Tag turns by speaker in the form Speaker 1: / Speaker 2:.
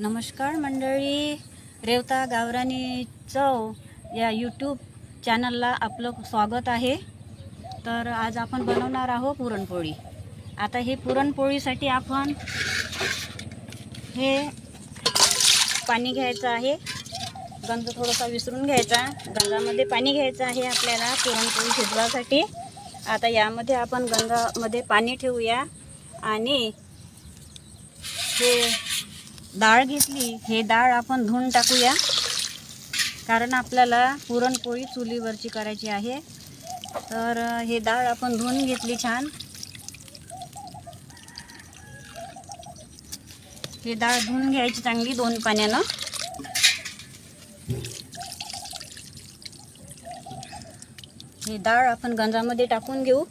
Speaker 1: नमस्कार मंडळी, रेवता गावरानी चव या यूट्यूब चॅनलला आपलं स्वागत आहे। तर आज आपण बनवणार आहोत पुरणपोळी। आता हे पुरणपोळीसाठी आपण हे पाणी घ्यायचं आहे, गंज थोडासा विसरून घ्यायचा, गंजामध्ये पाणी घ्यायचं आहे आपल्याला पुरणपोळी शिजवासाठी। आता यामध्ये आपण गंजामध्ये पाणी ठेवूया आणि हे डाळ घेतली, हे डाळ आपण धुवून टाकूया, कारण आपल्याला पुरणपोळी चुलीवरची करायची आहे। तर हे डाळ आपण धुवून घेतली छान। हे डाळ धुवून घ्यायची चांगली 2 पाण्यानं। हे डाळ आपण गंजामध्ये टाकून घेऊ।